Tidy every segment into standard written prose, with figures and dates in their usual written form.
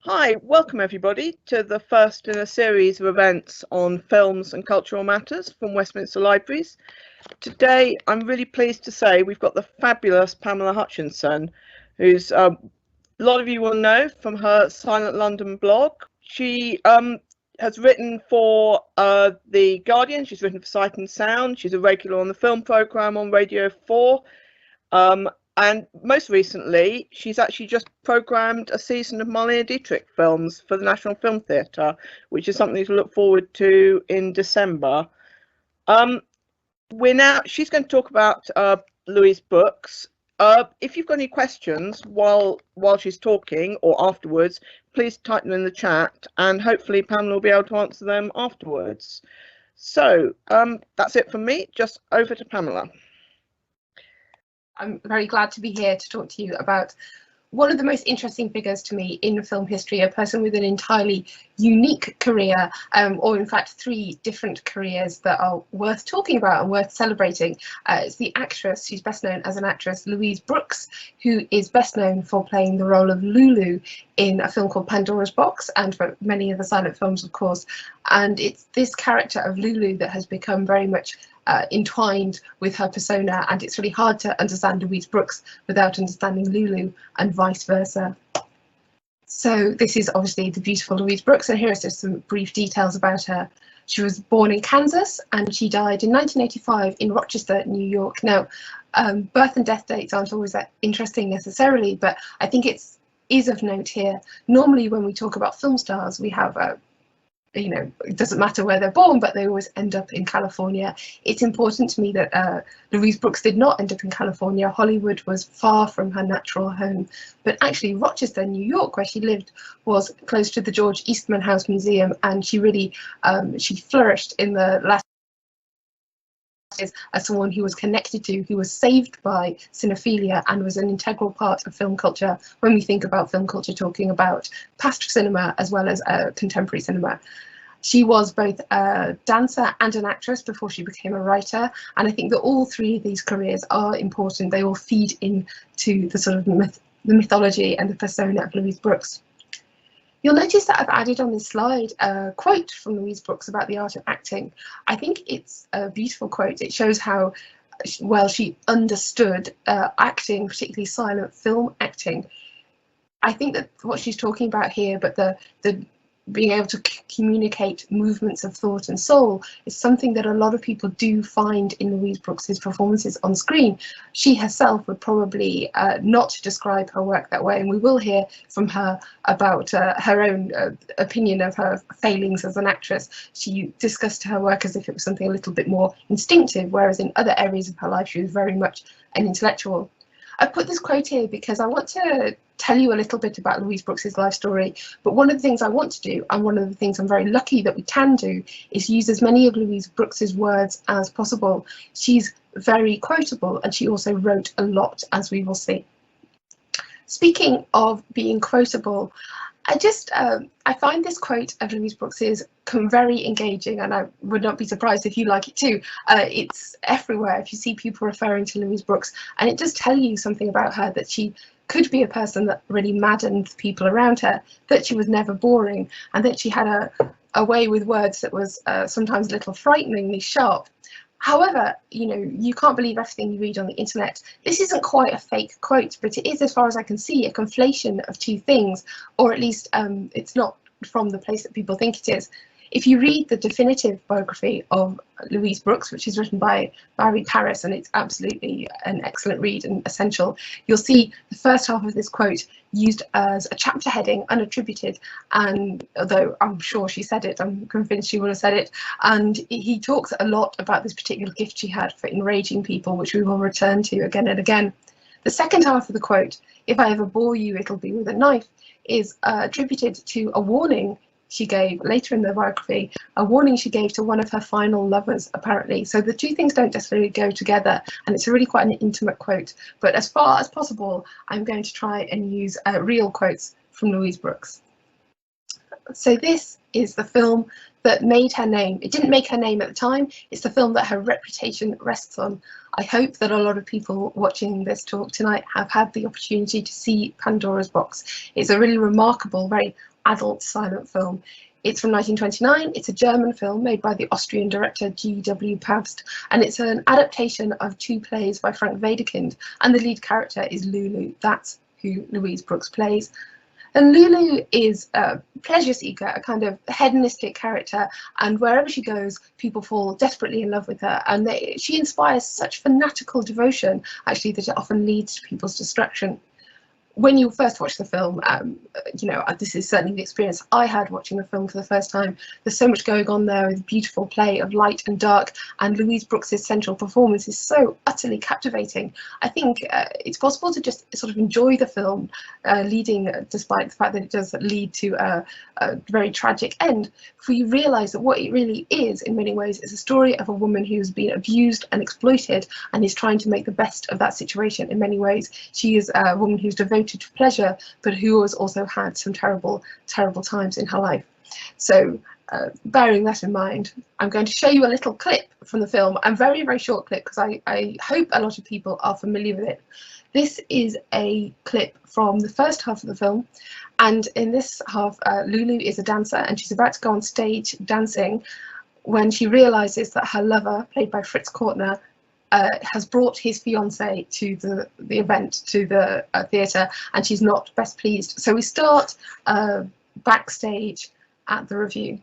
Hi, welcome everybody to the first in a series of events on films and cultural matters from Westminster Libraries. Today, I'm really pleased to say we've got the fabulous Pamela Hutchinson, who's a lot of you will know from her Silent London blog. She has written for The Guardian, she's written for Sight and Sound, she's a regular on the film programme on Radio 4. And most recently, she's actually just programmed a season of Marlene Dietrich films for the National Film Theatre, which is something to look forward to in December. She's going to talk about Louise Brooks. If you've got any questions while she's talking or afterwards, please type them in the chat, and hopefully Pamela will be able to answer them afterwards. So that's it from me. Just over to Pamela. I'm very glad to be here to talk to you about one of the most interesting figures to me in film history, a person with an entirely unique career, or in fact 3 different careers that are worth talking about and worth celebrating. It's the actress who's best known as an actress, Louise Brooks, who is best known for playing the role of Lulu in a film called Pandora's Box, and for many of the silent films, of course. And it's this character of Lulu that has become very much entwined with her persona, and it's really hard to understand Louise Brooks without understanding Lulu, and vice versa. So this is obviously the beautiful Louise Brooks, and here are just some brief details about her. She was born in Kansas and she died in 1985 in Rochester, New York. Now, birth and death dates aren't always that interesting necessarily, but I think it is of note here. Normally when we talk about film stars, we have it doesn't matter where they're born, but they always end up in California. It's important to me that Louise Brooks did not end up in California. Hollywood was far from her natural home, but actually Rochester, New York, where she lived, was close to the George Eastman House Museum, and she really she flourished in the last years as someone who was connected to, who was saved by cinephilia, and was an integral part of film culture when we think about film culture, talking about past cinema as well as contemporary cinema. She was both a dancer and an actress before she became a writer, and I think that all 3 of these careers are important. They all feed into the sort of the mythology and the persona of Louise Brooks. You'll notice that I've added on this slide a quote from Louise Brooks about the art of acting. I think it's a beautiful quote. It shows how well she understood acting, particularly silent film acting. I think that what she's talking about here, but the being able to communicate movements of thought and soul, is something that a lot of people do find in Louise Brooks's performances on screen. She herself would probably not describe her work that way, and we will hear from her about her own opinion of her failings as an actress. She discussed her work as if it was something a little bit more instinctive, whereas in other areas of her life she was very much an intellectual. I put this quote here because I want to tell you a little bit about Louise Brooks's life story, but one of the things I want to do, and one of the things I'm very lucky that we can do, is use as many of Louise Brooks's words as possible. She's very quotable, and she also wrote a lot, as we will see. Speaking of being quotable, I find this quote of Louise Brooks's very engaging, and I would not be surprised if you like it too. It's everywhere if you see people referring to Louise Brooks, and it does tell you something about her, that she could be a person that really maddened people around her, that she was never boring, and that she had a way with words that was sometimes a little frighteningly sharp. However, you can't believe everything you read on the internet. This isn't quite a fake quote, but it is, as far as I can see, a conflation of 2 things, or at least it's not from the place that people think it is. If you read the definitive biography of Louise Brooks, which is written by Barry Paris, and it's absolutely an excellent read and essential, you'll see the first half of this quote used as a chapter heading, unattributed, and although I'm sure she said it, I'm convinced she would have said it, and he talks a lot about this particular gift she had for enraging people, which we will return to again and again. The second half of the quote, "If I ever bore you, it'll be with a knife," is attributed to a warning she gave later in the biography, a warning she gave to one of her final lovers, apparently. So the 2 things don't necessarily go together, and it's really quite an intimate quote. But as far as possible, I'm going to try and use real quotes from Louise Brooks. So this is the film that made her name. It didn't make her name at the time, it's the film that her reputation rests on. I hope that a lot of people watching this talk tonight have had the opportunity to see Pandora's Box. It's a really remarkable, very adult silent film. It's from 1929. It's a German film made by the Austrian director G.W. Pabst, and it's an adaptation of 2 plays by Frank Wedekind, and the lead character is Lulu. That's who Louise Brooks plays. And Lulu is a pleasure seeker, a kind of hedonistic character, and wherever she goes, people fall desperately in love with her, and she inspires such fanatical devotion, actually, that it often leads to people's destruction. When you first watch the film, you know, this is certainly the experience I had watching the film for the first time. There's so much going on there, with a beautiful play of light and dark, and Louise Brooks's central performance is so utterly captivating. I think it's possible to just sort of enjoy the film, despite the fact that it does lead to a very tragic end, for you realise that what it really is, in many ways, is a story of a woman who has been abused and exploited and is trying to make the best of that situation. In many ways, she is a woman who's devoted to pleasure, but who has also had some terrible, terrible times in her life. So, bearing that in mind, I'm going to show you a little clip from the film, a very, very short clip, because I hope a lot of people are familiar with it. This is a clip from the first half of the film, and in this half, Lulu is a dancer, and she's about to go on stage dancing when she realises that her lover, played by Fritz Kortner, has brought his fiancée to the event, to the theatre, and she's not best pleased. So we start backstage at the review.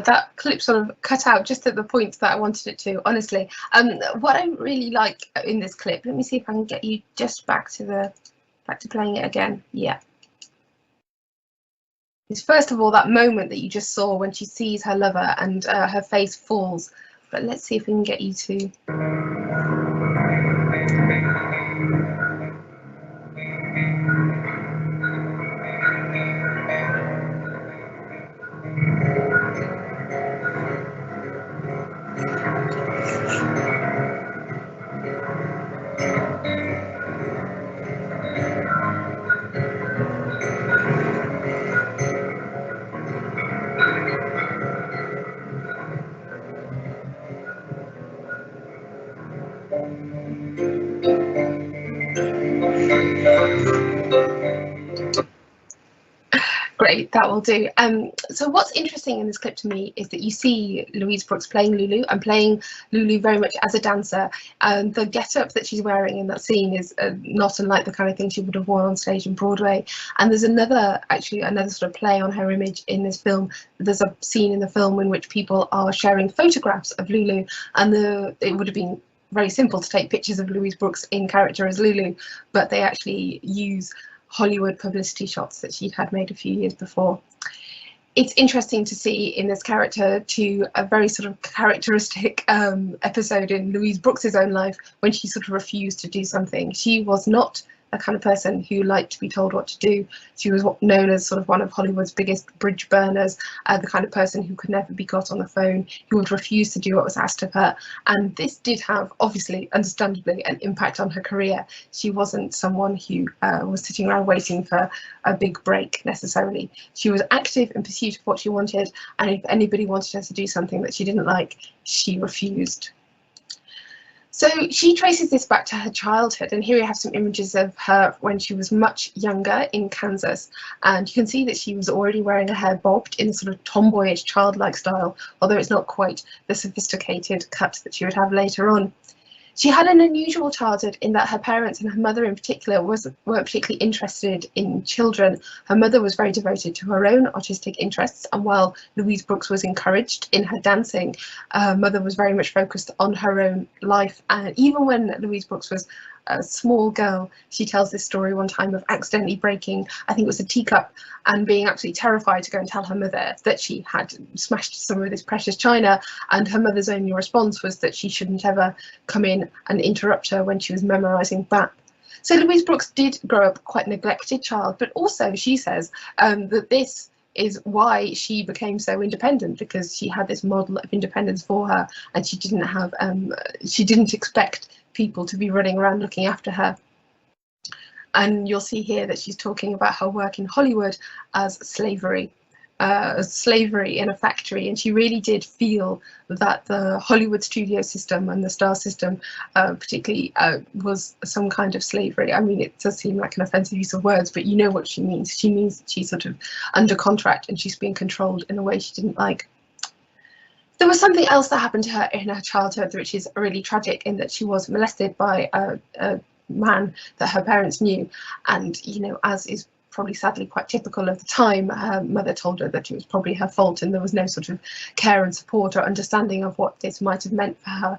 That clip sort of cut out just at the point that I wanted it to, honestly. What I really like in this clip, let me see if I can get you just back to playing it again. Yeah. Is first of all that moment that you just saw when she sees her lover and her face falls. But let's see if we can get you to. Great, that will do. So what's interesting in this clip to me is that you see Louise Brooks playing Lulu, and playing Lulu very much as a dancer. And the get-up that she's wearing in that scene is not unlike the kind of thing she would have worn on stage in Broadway. And there's another sort of play on her image in this film. There's a scene in the film in which people are sharing photographs of Lulu, and it would have been very simple to take pictures of Louise Brooks in character as Lulu, but they actually use Hollywood publicity shots that she'd had made a few years before. It's interesting to see in this character to a very sort of characteristic episode in Louise Brooks's own life when she sort of refused to do something. She was not a kind of person who liked to be told what to do. She was known as sort of one of Hollywood's biggest bridge burners, the kind of person who could never be got on the phone, who would refuse to do what was asked of her. And this did have, obviously, understandably, an impact on her career. She wasn't someone who was sitting around waiting for a big break necessarily. She was active in pursuit of what she wanted, and if anybody wanted her to do something that she didn't like, she refused. So she traces this back to her childhood, and here we have some images of her when she was much younger in Kansas, and you can see that she was already wearing her hair bobbed in a sort of tomboyish, childlike style, although it's not quite the sophisticated cut that she would have later on. She had an unusual childhood in that her parents, and her mother in particular, weren't particularly interested in children. Her mother was very devoted to her own artistic interests, and while Louise Brooks was encouraged in her dancing, her mother was very much focused on her own life. And even when Louise Brooks was a small girl, she tells this story one time of accidentally breaking, I think it was a teacup, and being absolutely terrified to go and tell her mother that she had smashed some of this precious china, and her mother's only response was that she shouldn't ever come in and interrupt her when she was memorising BAP. So Louise Brooks did grow up quite a neglected child, but also she says that this is why she became so independent, because she had this model of independence for her, and she didn't expect people to be running around looking after her. And you'll see here that she's talking about her work in Hollywood as slavery in a factory, and she really did feel that the Hollywood studio system and the star system particularly was some kind of slavery. I mean, it does seem like an offensive use of words, but you know what she means. She means that she's sort of under contract and she's being controlled in a way she didn't like. There was something else that happened to her in her childhood, which is really tragic, in that she was molested by a man that her parents knew, and as is probably sadly quite typical of the time, her mother told her that it was probably her fault, and there was no sort of care and support or understanding of what this might have meant for her.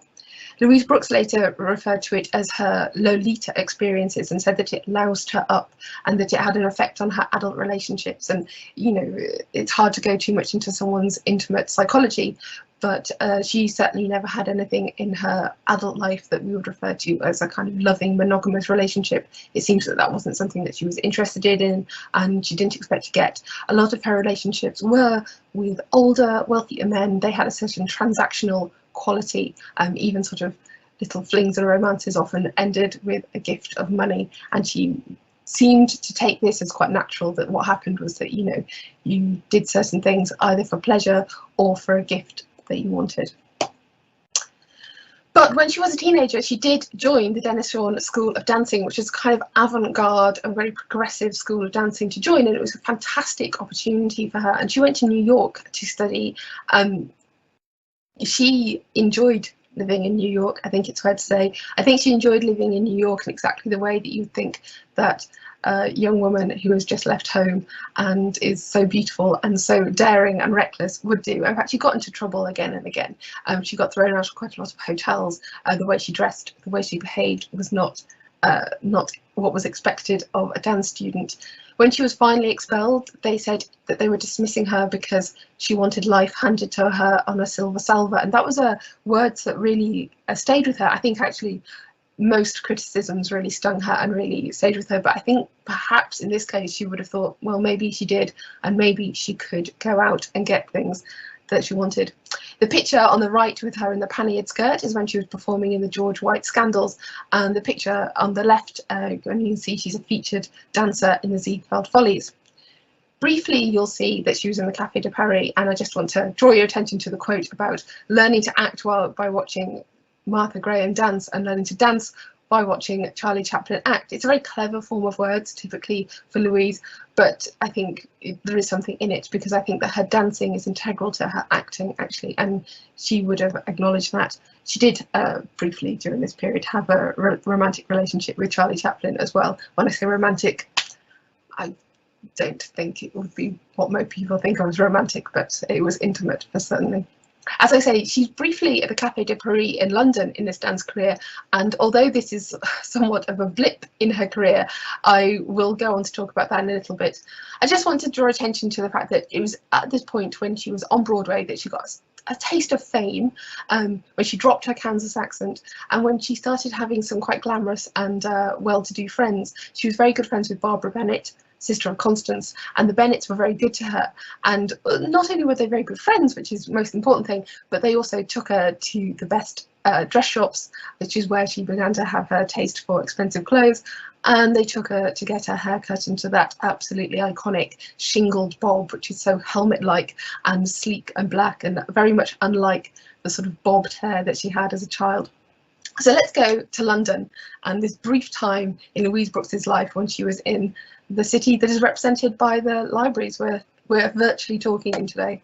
Louise Brooks later referred to it as her Lolita experiences, and said that it loused her up and that it had an effect on her adult relationships. And it's hard to go too much into someone's intimate psychology, but she certainly never had anything in her adult life that we would refer to as a kind of loving monogamous relationship. It seems that that wasn't something that she was interested in, and she didn't expect to get. A lot of her relationships were with older, wealthier men. They had a certain transactional quality, even sort of little flings and romances often ended with a gift of money, and she seemed to take this as quite natural, that what happened was that you did certain things either for pleasure or for a gift that you wanted. But when she was a teenager, she did join the Dennis Shawn School of Dancing, which is kind of avant-garde and very progressive school of dancing to join, and it was a fantastic opportunity for her. And she went to New York to study. She enjoyed living in New York, I think it's fair to say. I think she enjoyed living in New York in exactly the way that you'd think that a young woman who has just left home and is so beautiful and so daring and reckless would do. In fact, she got into trouble again and again. She got thrown out of quite a lot of hotels. The way she dressed, the way she behaved was not what was expected of a dance student. When she was finally expelled, they said that they were dismissing her because she wanted life handed to her on a silver salver, and that was words that really stayed with her. I think actually most criticisms really stung her and really stayed with her, but I think perhaps in this case she would have thought, well, maybe she did, and maybe she could go out and get things that she wanted. The picture on the right with her in the pannier skirt is when she was performing in the George White Scandals, and the picture on the left, when you can see she's a featured dancer in the Ziegfeld Follies. Briefly, you'll see that she was in the Café de Paris, and I just want to draw your attention to the quote about learning to act by watching Martha Graham dance and learning to dance by watching Charlie Chaplin act. It's a very clever form of words, typically for Louise, but I think there is something in it, because I think that her dancing is integral to her acting, actually, and she would have acknowledged that. She did briefly during this period have a romantic relationship with Charlie Chaplin as well. When I say romantic, I don't think it would be what most people think of as romantic, but it was intimate for certainly. As I say, she's briefly at the Café de Paris in London in this dance career, and although this is somewhat of a blip in her career, I will go on to talk about that in a little bit. I just want to draw attention to the fact that it was at this point when she was on Broadway that she got a taste of fame, when she dropped her Kansas accent, and when she started having some quite glamorous and well-to-do friends. She was very good friends with Barbara Bennett, sister of Constance, and the Bennets were very good to her. And not only were they very good friends, which is the most important thing, but they also took her to the best dress shops, which is where she began to have her taste for expensive clothes. And they took her to get her hair cut into that absolutely iconic shingled bob, which is so helmet-like and sleek and black, and very much unlike the sort of bobbed hair that she had as a child. So let's go to London and this brief time in Louise Brooks's life when she was in the city that is represented by the libraries we're virtually talking in today.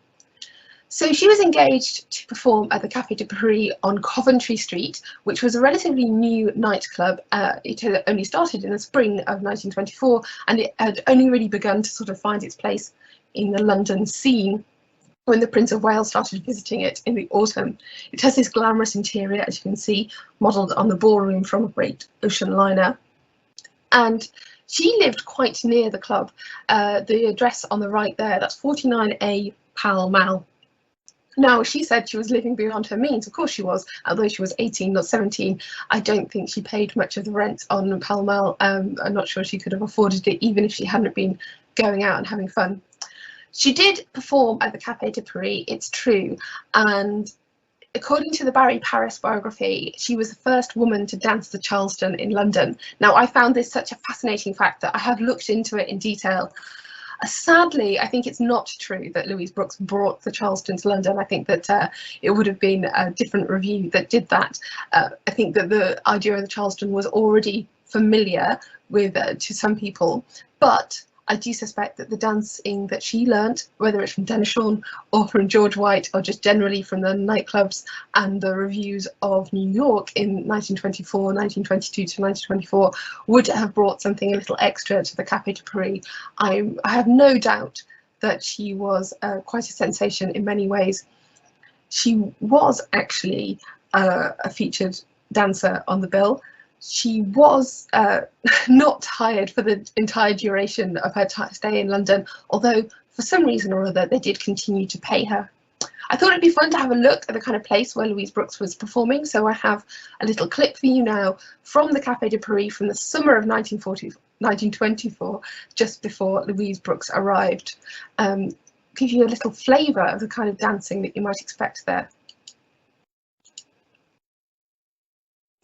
So she was engaged to perform at the Café de Paris on Coventry Street, which was a relatively new nightclub. It had only started in the spring of 1924, and it had only really begun to sort of find its place in the London scene when the Prince of Wales started visiting it in the autumn. It has this glamorous interior, as you can see, modelled on the ballroom from a great ocean liner. And she lived quite near the club. The address on the right there, that's 49A Pall Mall. Now, she said she was living beyond her means. Of course she was, although she was 18, not 17. I don't think she paid much of the rent on Pall Mall. I'm not sure she could have afforded it, even if she hadn't been going out and having fun. She did perform at the Café de Paris, it's true, and according to the Barry Paris biography, she was the first woman to dance the Charleston in London. Now, I found this such a fascinating fact that I have looked into it in detail. Sadly, I think it's not true that Louise Brooks brought the Charleston to London. I think that it would have been a different review that did that. I think that the idea of the Charleston was already familiar with to some people, but I do suspect that the dancing that she learnt, whether it's from Dennis Shawn or from George White or just generally from the nightclubs and the reviews of New York in 1924, 1922 to 1924, would have brought something a little extra to the Café de Paris. I have no doubt that she was quite a sensation in many ways. She was actually a featured dancer on the bill. She was not hired for the entire duration of her stay in London, although for some reason or other they did continue to pay her. I thought it'd be fun to have a look at the kind of place where Louise Brooks was performing, so I have a little clip for you now from the Café de Paris from the summer of 1924, just before Louise Brooks arrived. Give you a little flavour of the kind of dancing that you might expect there.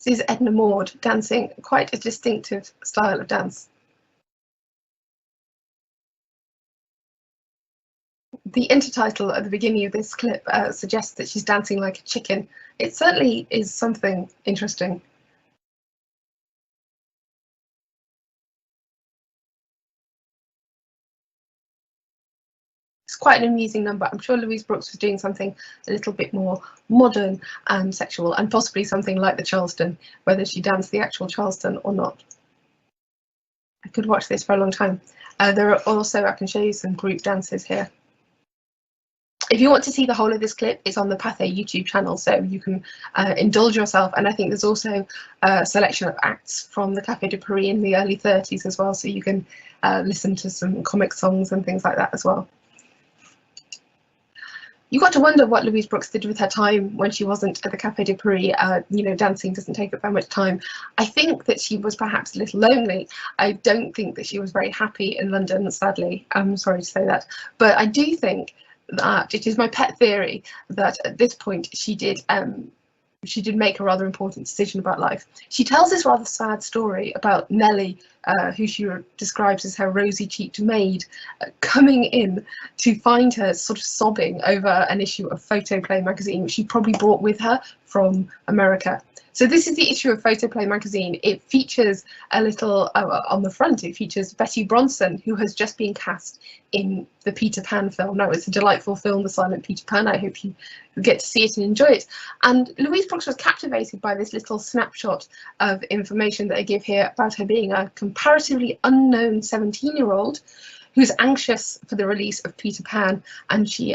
This is Edna Maud dancing quite a distinctive style of dance. The intertitle at the beginning of this clip suggests that she's dancing like a chicken. It certainly is something interesting. It's quite an amusing number. I'm sure Louise Brooks was doing something a little bit more modern and sexual, and possibly something like the Charleston, whether she danced the actual Charleston or not. I could watch this for a long time. There are also, I can show you some group dances here. If you want to see the whole of this clip, it's on the Pathé YouTube channel, so you can indulge yourself. And I think there's also a selection of acts from the Café de Paris in the early 30s as well, so you can listen to some comic songs and things like that as well. You got to wonder what Louise Brooks did with her time when she wasn't at the Café de Paris. You know, dancing doesn't take up very much time. I think that she was perhaps a little lonely. I don't think that she was very happy in London, sadly. I'm sorry to say that. But I do think that it is my pet theory that at this point she did make a rather important decision about life. She tells this rather sad story about Nellie, who she describes as her rosy-cheeked maid, coming in to find her sort of sobbing over an issue of Photoplay magazine, which she probably brought with her from America. So this is the issue of Photoplay magazine. It features a little, on the front, it features Betty Bronson, who has just been cast in the Peter Pan film. Now, it's a delightful film, The Silent Peter Pan. I hope you get to see it and enjoy it. And Louise Brooks was captivated by this little snapshot of information that I give here about her being a comparatively unknown 17-year-old who's anxious for the release of Peter Pan, and she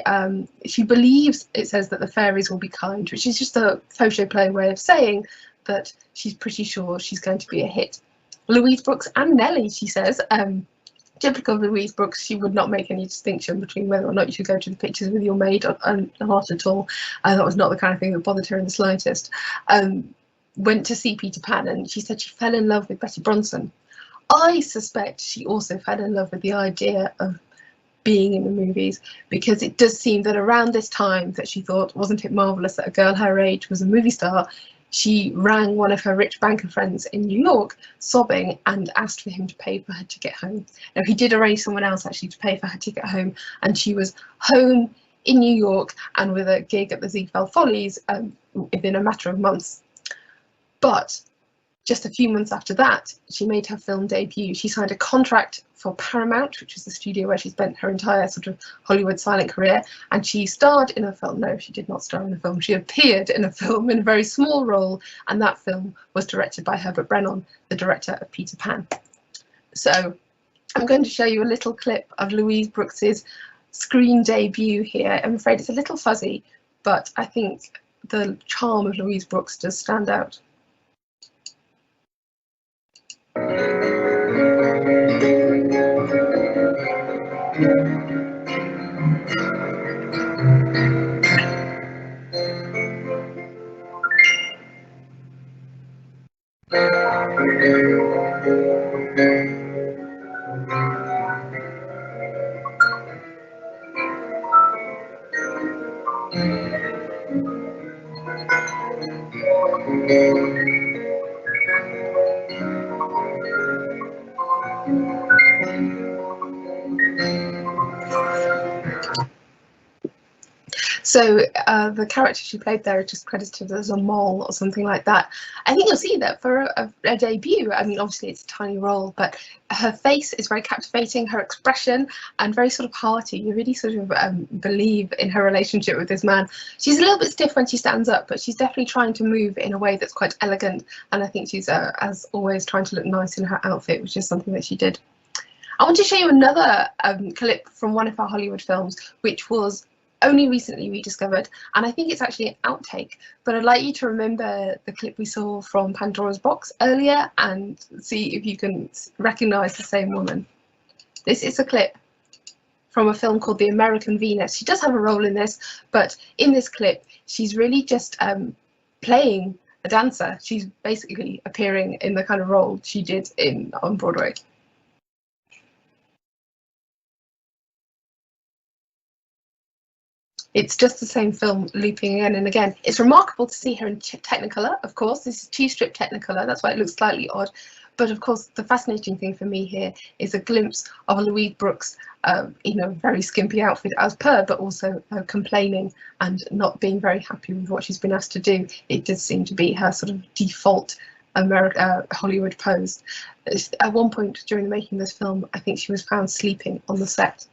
believes, it says, that the fairies will be kind, which is just a photoplay way of saying that she's pretty sure she's going to be a hit. Louise Brooks and Nellie, she says, typical of Louise Brooks, she would not make any distinction between whether or not you should go to the pictures with your maid or not at all. That was not the kind of thing that bothered her in the slightest. Went to see Peter Pan, and she said she fell in love with Betty Bronson. I suspect she also fell in love with the idea of being in the movies, because it does seem that around this time that she thought, wasn't it marvellous that a girl her age was a movie star, she rang one of her rich banker friends in New York, sobbing, and asked for him to pay for her ticket home. Now, he did arrange someone else actually to pay for her ticket home, and she was home in New York and with a gig at the Ziegfeld Follies within a matter of months. But just a few months after that, she made her film debut. She signed a contract for Paramount, which is the studio where she spent her entire sort of Hollywood silent career, and she starred in a film. No, she did not star in a film. She appeared in a film in a very small role, and that film was directed by Herbert Brennan, the director of Peter Pan. So I'm going to show you a little clip of Louise Brooks's screen debut here. I'm afraid it's a little fuzzy, but I think the charm of Louise Brooks does stand out. So the character she played there is just credited as a mole or something like that. I think you'll see that for a debut. I mean, obviously it's a tiny role, but her face is very captivating, her expression, and very sort of hearty. You really sort of believe in her relationship with this man. She's a little bit stiff when she stands up, but she's definitely trying to move in a way that's quite elegant. And I think she's, as always, trying to look nice in her outfit, which is something that she did. I want to show you another clip from one of our Hollywood films, which was only recently rediscovered, and I think it's actually an outtake, but I'd like you to remember the clip we saw from Pandora's Box earlier and see if you can recognize the same woman. This is a clip from a film called The American Venus. She does have a role in this, but in this clip she's really just playing a dancer. She's basically appearing in the kind of role she did on Broadway. It's just the same film looping again and again. It's remarkable to see her in Technicolor, of course. This is two-strip Technicolor, that's why it looks slightly odd. But of course, the fascinating thing for me here is a glimpse of Louise Brooks in a very skimpy outfit as per, but also complaining and not being very happy with what she's been asked to do. It does seem to be her sort of default Hollywood pose. At one point during the making of this film, I think she was found sleeping on the set.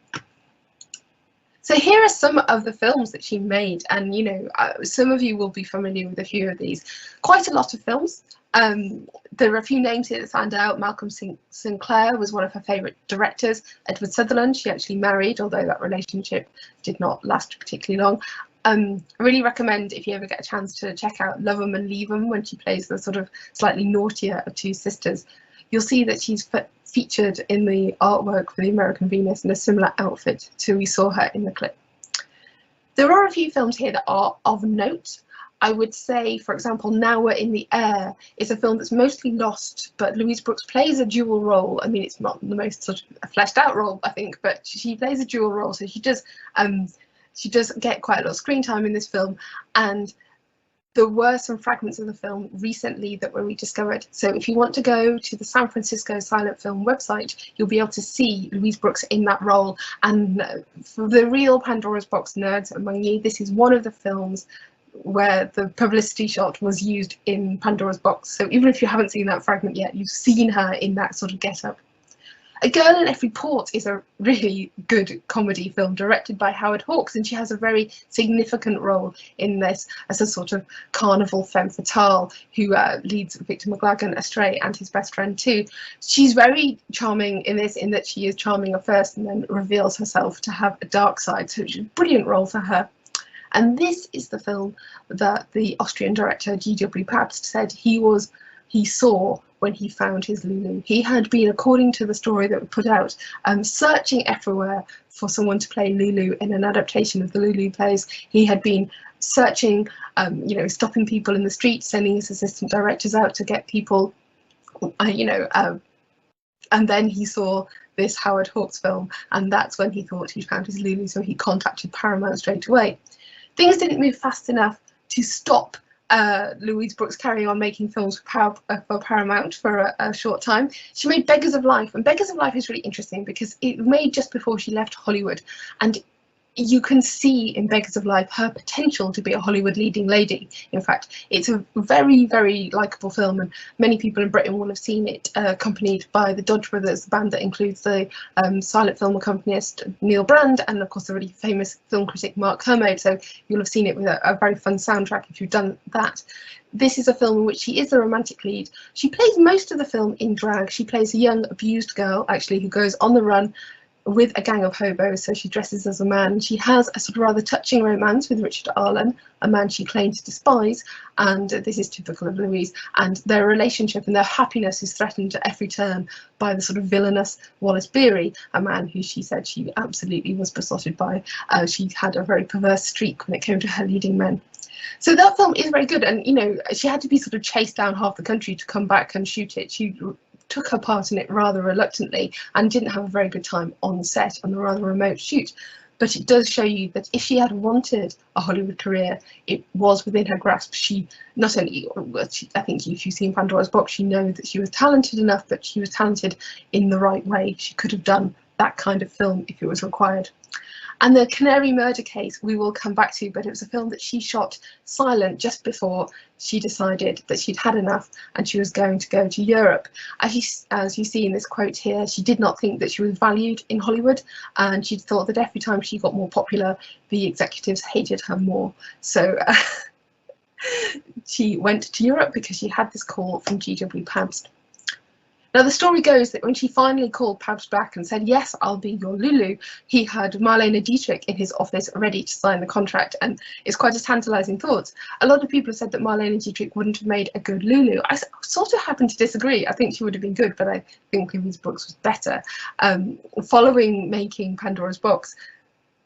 So here are some of the films that she made, and you know, some of you will be familiar with a few of these. Quite a lot of films. There are a few names here that stand out. Malcolm Sinclair was one of her favourite directors. Edward Sutherland, she actually married, although that relationship did not last particularly long. I really recommend, if you ever get a chance, to check out Love 'Em and Leave 'Em when she plays the sort of slightly naughtier of two sisters. You'll see that she's featured in the artwork for The American Venus in a similar outfit to we saw her in the clip. There are a few films here that are of note. I would say, for example, Now We're in the Air is a film that's mostly lost, but Louise Brooks plays a dual role. I mean, it's not the most sort of fleshed out role, I think, but she plays a dual role, so she does get quite a lot of screen time in this film. And there were some fragments of the film recently that were rediscovered. So if you want to go to the San Francisco Silent Film website, you'll be able to see Louise Brooks in that role. And for the real Pandora's Box nerds among you, this is one of the films where the publicity shot was used in Pandora's Box. So even if you haven't seen that fragment yet, you've seen her in that sort of get-up. A Girl in Every Port is a really good comedy film directed by Howard Hawks, and she has a very significant role in this as a sort of carnival femme fatale who leads Victor McLagan astray and his best friend too. She's very charming in this, in that she is charming at first and then reveals herself to have a dark side, so it's a brilliant role for her. And this is the film that the Austrian director G.W. Pabst said he saw when he found his Lulu. He had been, according to the story that we put out, searching everywhere for someone to play Lulu in an adaptation of the Lulu plays. He had been searching, stopping people in the street, sending his assistant directors out to get people, and then he saw this Howard Hawks film, and that's when he thought he found his Lulu, so he contacted Paramount straight away. Things didn't move fast enough to stop Louise Brooks carrying on making films for Paramount for a short time. She made Beggars of Life, and Beggars of Life is really interesting because it was made just before she left Hollywood, and you can see in Beggars of Life her potential to be a Hollywood leading lady. In fact, it's a very, very likeable film, and many people in Britain will have seen it, accompanied by the Dodge Brothers, the band that includes the silent film accompanist Neil Brand and, of course, the really famous film critic Mark Kermode. So you'll have seen it with a very fun soundtrack if you've done that. This is a film in which she is the romantic lead. She plays most of the film in drag. She plays a young abused girl, actually, who goes on the run with a gang of hobos, so she dresses as a man. She has a sort of rather touching romance with Richard Arlen, a man she claims to despise, and this is typical of Louise, and their relationship and their happiness is threatened at every turn by the sort of villainous Wallace Beery, a man who she said she absolutely was besotted by. She had a very perverse streak when it came to her leading men. So that film is very good, and you know, she had to be sort of chased down half the country to come back and shoot it. She took her part in it rather reluctantly and didn't have a very good time on set on the rather remote shoot. But it does show you that if she had wanted a Hollywood career, it was within her grasp. She not only, I think if you've seen Pandora's Box, you know that she was talented enough, but she was talented in the right way. She could have done that kind of film if it was required. And the Canary Murder Case we will come back to, but it was a film that she shot silent just before she decided that she'd had enough and she was going to go to Europe. As you see in this quote here, she did not think that she was valued in Hollywood, and she thought that every time she got more popular, the executives hated her more. So she went to Europe because she had this call from G.W. Pabst. Now, the story goes that when she finally called Pabst back and said, yes, I'll be your Lulu, he had Marlene Dietrich in his office ready to sign the contract, and it's quite a tantalising thought. A lot of people have said that Marlene Dietrich wouldn't have made a good Lulu. I sort of happen to disagree. I think she would have been good, but I think Louise Brooks was better. Following making Pandora's Box,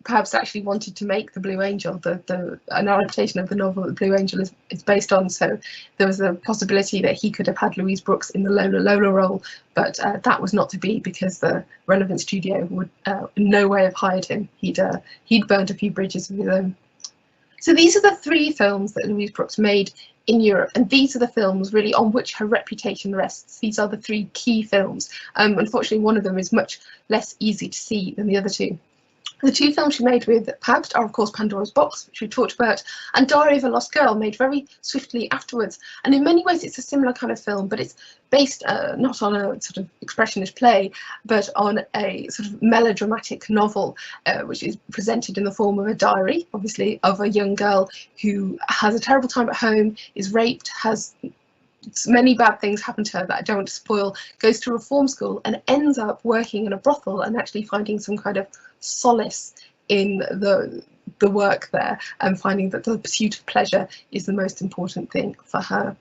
Pabst actually wanted to make The Blue Angel, an adaptation of the novel that The Blue Angel is based on, so there was a possibility that he could have had Louise Brooks in the Lola role, but that was not to be because the relevant studio would in no way have hired him. He'd burnt a few bridges of his own. So these are the three films that Louise Brooks made in Europe, and these are the films really on which her reputation rests. These are the three key films. Unfortunately, one of them is much less easy to see than the other two. The two films she made with Pabst are, of course, Pandora's Box, which we talked about, and Diary of a Lost Girl, made very swiftly afterwards. And in many ways, it's a similar kind of film, but it's based not on a sort of expressionist play, but on a sort of melodramatic novel, which is presented in the form of a diary, obviously, of a young girl who has a terrible time at home, is raped, has many bad things happen to her that I don't want to spoil, goes to reform school and ends up working in a brothel and actually finding some kind of solace in the work there, and finding that the pursuit of pleasure is the most important thing for her.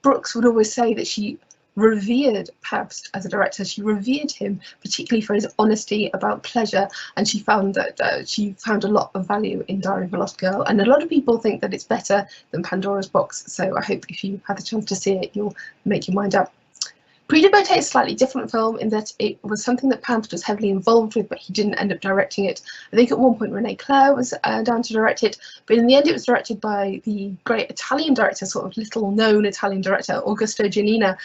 Brooks would always say that she revered Pabst as a director. She revered him particularly for his honesty about pleasure, and she found that she found a lot of value in Diary of a Lost Girl, and a lot of people think that it's better than Pandora's Box, so I hope if you have the chance to see it you'll make your mind up. Prix de Beauté is a slightly different film in that it was something that Pabst was heavily involved with, but he didn't end up directing it. I think at one point René Clair was down to direct it, but in the end it was directed by the great Italian director, sort of little known Italian director, Augusto Giannina.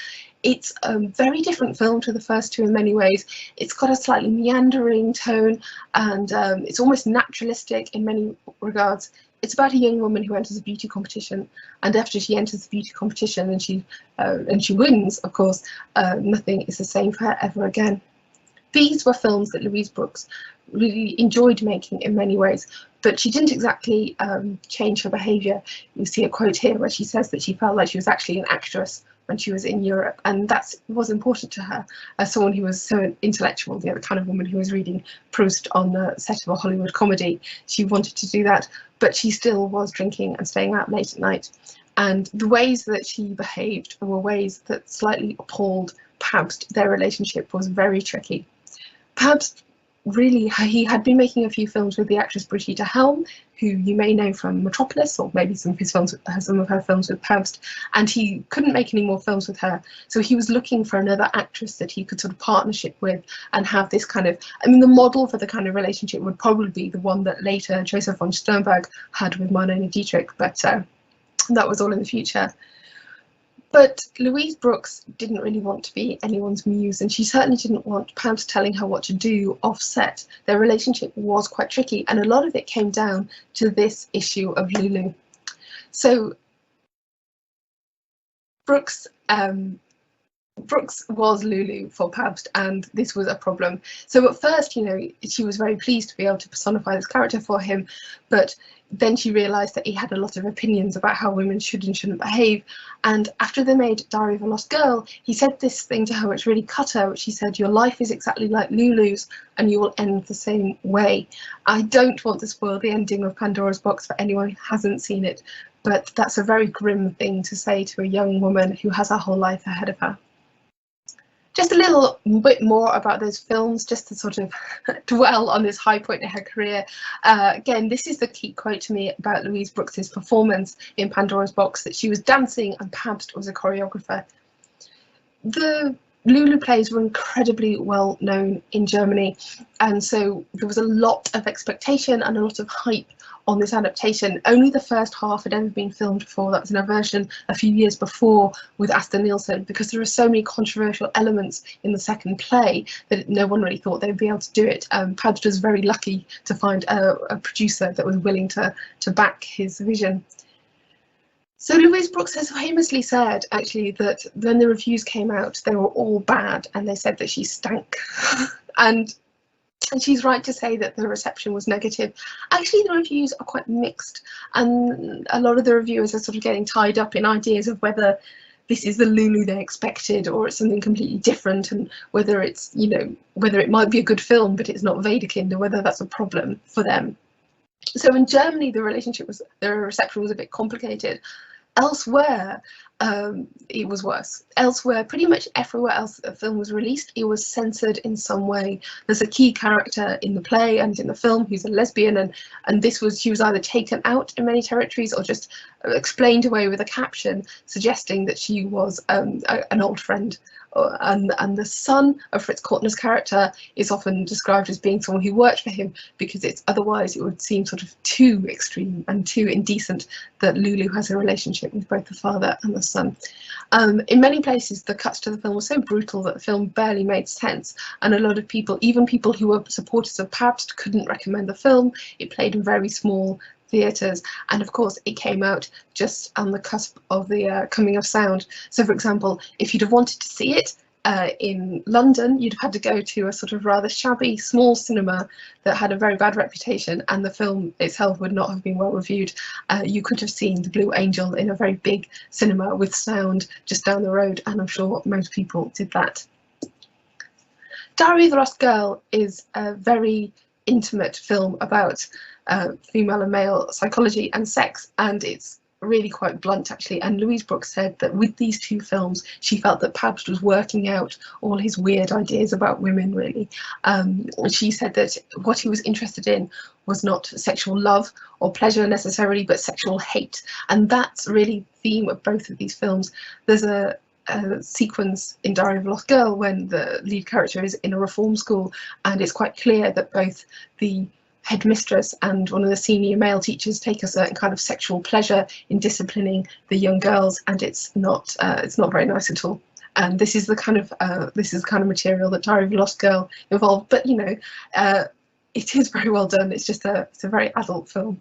It's a very different film to the first two in many ways. It's got a slightly meandering tone, and it's almost naturalistic in many regards. It's about a young woman who enters a beauty competition, and after she enters the beauty competition and she wins, of course, nothing is the same for her ever again. These were films that Louise Brooks really enjoyed making in many ways, but she didn't exactly change her behaviour. You see a quote here where she says that she felt like she was actually an actress when she was in Europe, and that was important to her as someone who was so intellectual, the kind of woman who was reading Proust on the set of a Hollywood comedy. She wanted to do that, but she still was drinking and staying out late at night, and the ways that she behaved were ways that slightly appalled Pabst. Their relationship was very tricky. Pabst really, he had been making a few films with the actress Brigitte Helm, who you may know from Metropolis, or maybe some of her films with Pabst, and he couldn't make any more films with her, so he was looking for another actress that he could sort of partnership with and have this kind of, I mean, the model for the kind of relationship would probably be the one that later Joseph von Sternberg had with Marlene Dietrich, but that was all in the future. But Louise Brooks didn't really want to be anyone's muse, and she certainly didn't want Pam's telling her what to do offset. Their relationship was quite tricky, and a lot of it came down to this issue of Lulu. So Brooks was Lulu for Pabst, and this was a problem. So at first, you know, she was very pleased to be able to personify this character for him, but then she realised that he had a lot of opinions about how women should and shouldn't behave. And after they made Diary of a Lost Girl, he said this thing to her which really cut her, which he said, "Your life is exactly like Lulu's and you will end the same way." I don't want to spoil the ending of Pandora's Box for anyone who hasn't seen it, but that's a very grim thing to say to a young woman who has her whole life ahead of her. Just a little bit more about those films, just to sort of dwell on this high point in her career. Again, this is the key quote to me about Louise Brooks's performance in Pandora's Box, that she was dancing and Pabst was a choreographer. The Lulu plays were incredibly well known in Germany, and so there was a lot of expectation and a lot of hype on this adaptation. Only the first half had ever been filmed before. That was in a version a few years before with Asta Nielsen, because there are so many controversial elements in the second play that no one really thought they'd be able to do it. Pabst was very lucky to find a producer that was willing to back his vision. So Louise Brooks has famously said, actually, that when the reviews came out, they were all bad, and they said that she stank. and she's right to say that the reception was negative. Actually, the reviews are quite mixed, and a lot of the reviewers are sort of getting tied up in ideas of whether this is the Lulu they expected or it's something completely different, and whether it's, you know, whether it might be a good film but it's not Vederkind, or whether that's a problem for them. So in Germany, the reception was a bit complicated. Elsewhere, it was worse. Elsewhere, pretty much everywhere else that the film was released, it was censored in some way. There's a key character in the play and in the film who's a lesbian, and she was either taken out in many territories or just explained away with a caption suggesting that she was an old friend. And the son of Fritz Kortner's character is often described as being someone who worked for him, because otherwise it would seem sort of too extreme and too indecent that Lulu has a relationship with both the father and the son. In many places, the cuts to the film were so brutal that the film barely made sense, and a lot of people, even people who were supporters of Pabst, couldn't recommend the film. It played in very small theatres, and of course it came out just on the cusp of the coming of sound. So for example, if you'd have wanted to see it in London, you'd have had to go to a sort of rather shabby small cinema that had a very bad reputation, and the film itself would not have been well reviewed. You could have seen The Blue Angel in a very big cinema with sound just down the road, and I'm sure most people did that. Diary of the Lost Girl is a very intimate film about female and male psychology and sex, and it's really quite blunt, actually. And Louise Brooks said that with these two films, she felt that Pabst was working out all his weird ideas about women, really. She said that what he was interested in was not sexual love or pleasure necessarily, but sexual hate, and that's really the theme of both of these films. There's a sequence in Diary of a Lost Girl when the lead character is in a reform school, and it's quite clear that both the headmistress and one of the senior male teachers take a certain kind of sexual pleasure in disciplining the young girls, and it's not very nice at all. And this is the kind of material that Diary of a Lost Girl involved. But you know, it is very well done. It's a very adult film.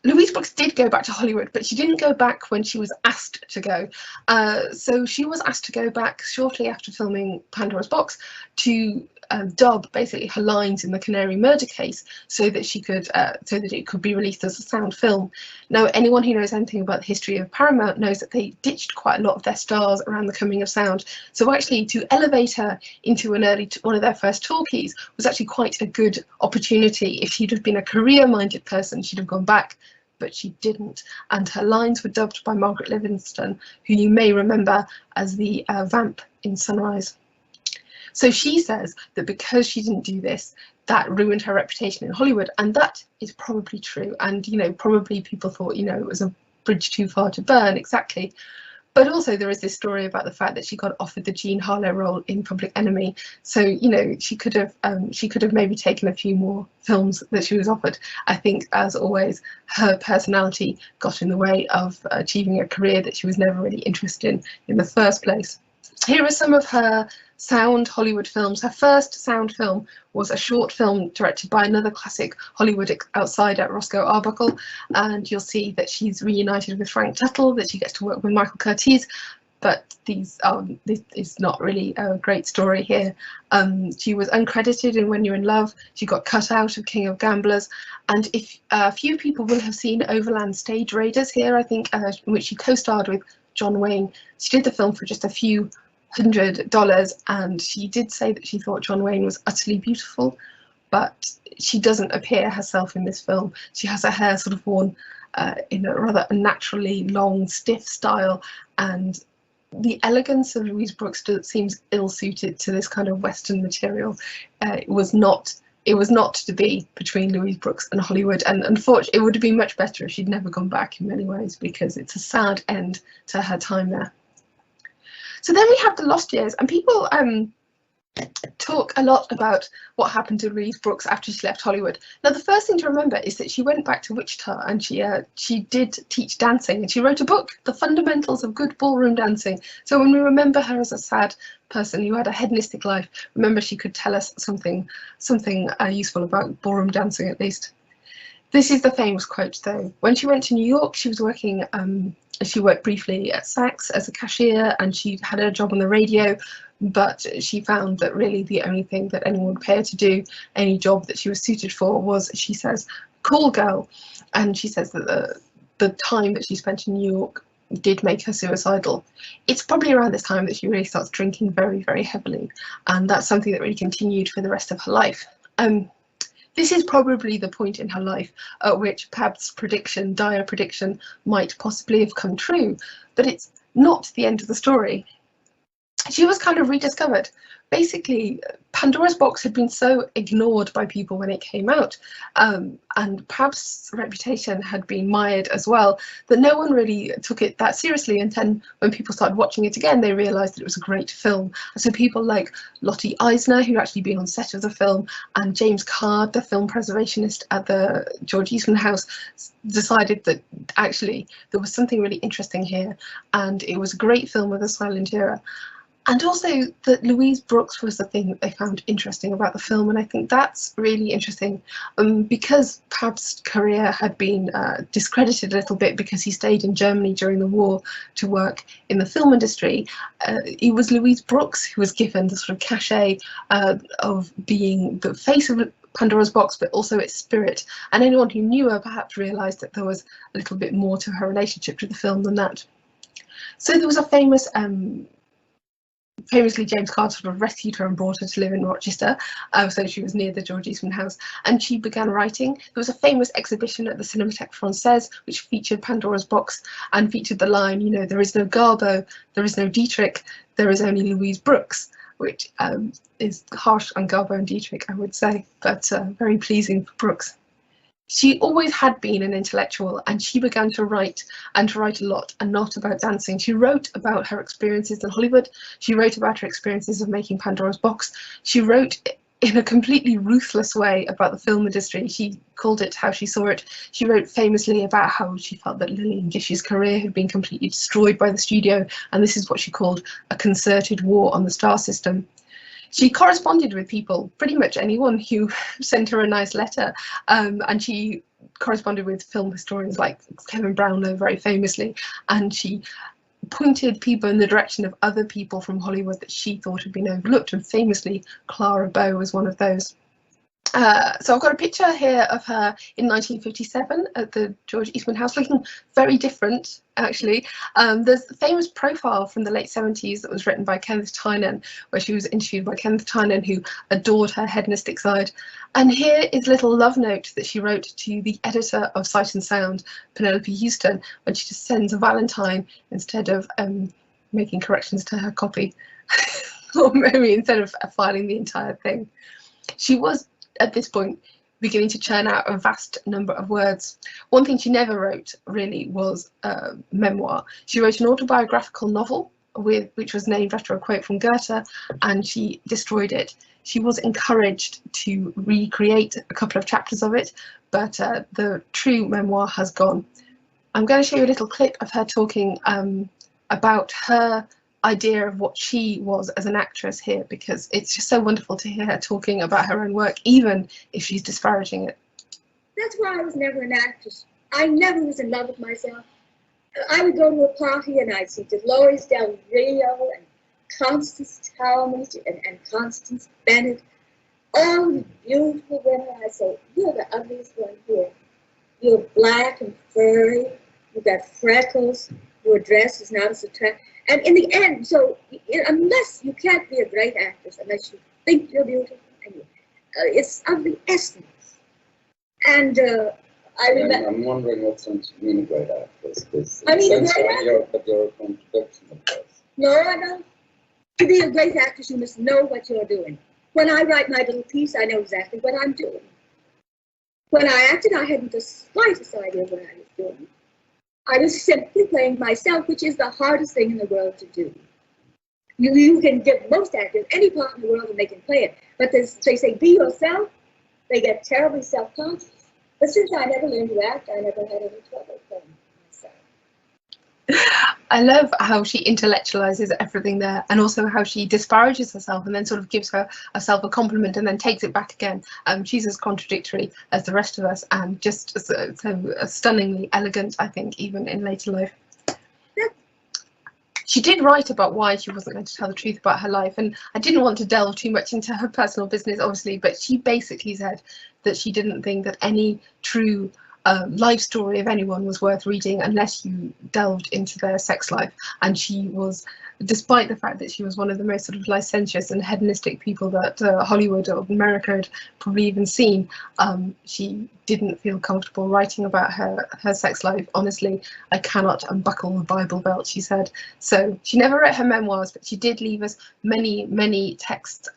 Louise Brooks did go back to Hollywood, but she didn't go back when she was asked to go. So she was asked to go back shortly after filming Pandora's Box to dub basically her lines in the Canary murder case, so that it could be released as a sound film. Now, anyone who knows anything about the history of Paramount knows that they ditched quite a lot of their stars around the coming of sound. So actually, to elevate her into one of their first talkies was actually quite a good opportunity. If she'd have been a career-minded person, she'd have gone back, but she didn't, and her lines were dubbed by Margaret Livingston, who you may remember as the vamp in Sunrise. So she says that because she didn't do this, that ruined her reputation in Hollywood, and that is probably true. And you know, probably people thought, you know, it was a bridge too far to burn, exactly. But also there is this story about the fact that she got offered the Jean Harlow role in Public Enemy. So, you know, she could have maybe taken a few more films that she was offered. I think, as always, her personality got in the way of achieving a career that she was never really interested in the first place. Here are some of her sound Hollywood films. Her first sound film was a short film directed by another classic Hollywood outsider, Roscoe Arbuckle, and you'll see that she's reunited with Frank Tuttle, that she gets to work with Michael Curtiz, but this is not really a great story here. She was uncredited in When You're in Love. She got cut out of King of Gamblers, and if a few people will have seen Overland Stage Raiders here, I think, in which she co-starred with John Wayne. She did the film for just a few $100, and she did say that she thought John Wayne was utterly beautiful, but she doesn't appear herself in this film. She has her hair sort of worn in a rather unnaturally long, stiff style, and the elegance of Louise Brooks seems ill-suited to this kind of Western material. It was not to be between Louise Brooks and Hollywood, and unfortunately it would have been much better if she'd never gone back in many ways, because it's a sad end to her time there. So then we have the Lost Years, and people talk a lot about what happened to Louise Brooks after she left Hollywood. Now, the first thing to remember is that she went back to Wichita, and she did teach dancing, and she wrote a book, The Fundamentals of Good Ballroom Dancing. So when we remember her as a sad person who had a hedonistic life, remember she could tell us something useful about ballroom dancing, at least. This is the famous quote, though. When she went to New York, she was working. She worked briefly at Saks as a cashier, and she had a job on the radio, but she found that really the only thing that anyone would pay her to do, any job that she was suited for, was, she says, call girl. And she says that the time that she spent in New York did make her suicidal. It's probably around this time that she really starts drinking very, very heavily, and that's something that really continued for the rest of her life. This is probably the point in her life at which Pab's prediction, dire prediction, might possibly have come true, but it's not the end of the story. She was kind of rediscovered. Basically, Pandora's Box had been so ignored by people when it came out, and Pab's reputation had been mired as well, that no one really took it that seriously. And then when people started watching it again, they realised that it was a great film. So people like Lottie Eisner, who'd actually been on set of the film, and James Card, the film preservationist at the George Eastman House, decided that actually there was something really interesting here, and it was a great film with a silent era. And also that Louise Brooks was the thing that they found interesting about the film, and I think that's really interesting, because Pab's career had been discredited a little bit because he stayed in Germany during the war to work in the film industry. It was Louise Brooks who was given the sort of cachet of being the face of Pandora's Box, but also its spirit, and anyone who knew her perhaps realised that there was a little bit more to her relationship to the film than that. So there was a famously, James Card sort of rescued her and brought her to live in Rochester, so she was near the George Eastman House, and she began writing. There was a famous exhibition at the Cinémathèque Française which featured Pandora's Box and featured the line, you know, there is no Garbo, there is no Dietrich, there is only Louise Brooks, which is harsh on Garbo and Dietrich, I would say, but very pleasing for Brooks. She always had been an intellectual, and she began to write, and to write a lot, and not about dancing. She wrote about her experiences in Hollywood. She wrote about her experiences of making Pandora's Box. She wrote in a completely ruthless way about the film industry. She called it how she saw it. She wrote famously about how she felt that Lillian Gish's career had been completely destroyed by the studio, and this is what she called a concerted war on the star system. She corresponded with people, pretty much anyone who sent her a nice letter, and she corresponded with film historians like Kevin Brownlow very famously, and she pointed people in the direction of other people from Hollywood that she thought had been overlooked, and famously Clara Bow was one of those. So I've got a picture here of her in 1957 at the George Eastman House, looking very different, actually. There's the famous profile from the late 70s that was written by Kenneth Tynan, where she was interviewed by Kenneth Tynan, who adored her hedonistic side. And here is a little love note that she wrote to the editor of Sight and Sound, Penelope Houston, when she just sends a Valentine instead of making corrections to her copy, or maybe instead of filing the entire thing. She was, at this point, beginning to churn out a vast number of words. One thing she never wrote really was a memoir. She wrote an autobiographical novel which was named after a quote from Goethe, and she destroyed it. She was encouraged to recreate a couple of chapters of it, but the true memoir has gone. I'm going to show you a little clip of her talking about her idea of what she was as an actress here, because it's just so wonderful to hear her talking about her own work, even if she's disparaging it. That's why I was never an actress. I never was in love with myself. I would go to a party and I'd see Dolores Del Rio and Constance Talmadge and Constance Bennett, all the beautiful women. I'd say, you're the ugliest one here. You're black and furry, you've got freckles, your dress is not as attractive. And in the end, so unless you can't be a great actress, unless you think you're beautiful, and it's of the essence. And I remember. I'm wondering what sense you mean a great actress, because I mean, you're a contradiction of course. No, I don't. To be a great actress, you must know what you're doing. When I write my little piece, I know exactly what I'm doing. When I acted, I hadn't the slightest idea what I was doing. I was simply playing myself, which is the hardest thing in the world to do. You can give most actors any part in the world and they can play it. But they say, be yourself, they get terribly self-conscious. But since I never learned to act, I never had any trouble playing myself. I love how she intellectualizes everything there, and also how she disparages herself and then sort of gives herself a compliment and then takes it back again. She's as contradictory as the rest of us, and just so stunningly elegant, I think, even in later life. She did write about why she wasn't going to tell the truth about her life, and I didn't want to delve too much into her personal business, obviously, but she basically said that she didn't think that any true life story of anyone was worth reading unless you delved into their sex life. And she was, despite the fact that she was one of the most sort of licentious and hedonistic people that Hollywood or America had probably even seen, she didn't feel comfortable writing about her sex life. Honestly, I cannot unbuckle the Bible belt, she said. So she never wrote her memoirs, but she did leave us many texts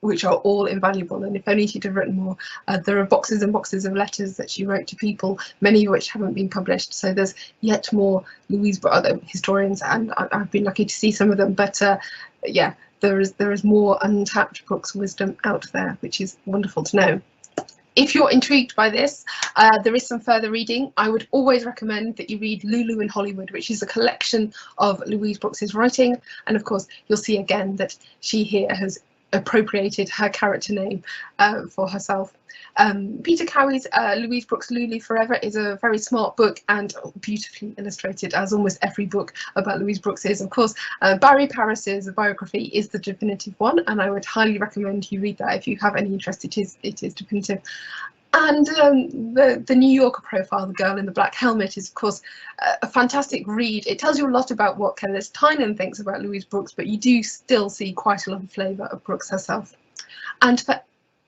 which are all invaluable, and if only she'd have written more. There are boxes and boxes of letters that she wrote to people, many of which haven't been published, so there's yet more Louise Brooks, other historians, and I've been lucky to see some of them, but yeah, there is more untapped Brooks wisdom out there, which is wonderful to know. If you're intrigued by this, there is some further reading. I would always recommend that you read Lulu in Hollywood, which is a collection of Louise Brooks's writing, and of course you'll see again that she here has appropriated her character name for herself. Peter Cowie's Louise Brooks' Lulu Forever is a very smart book and beautifully illustrated, as almost every book about Louise Brooks is. Of course, Barry Paris's biography is the definitive one, and I would highly recommend you read that if you have any interest. It is definitive. And the New Yorker profile, The Girl in the Black Helmet, is of course a fantastic read. It tells you a lot about what Kenneth Tynan thinks about Louise Brooks, but you do still see quite a lot of flavour of Brooks herself. And for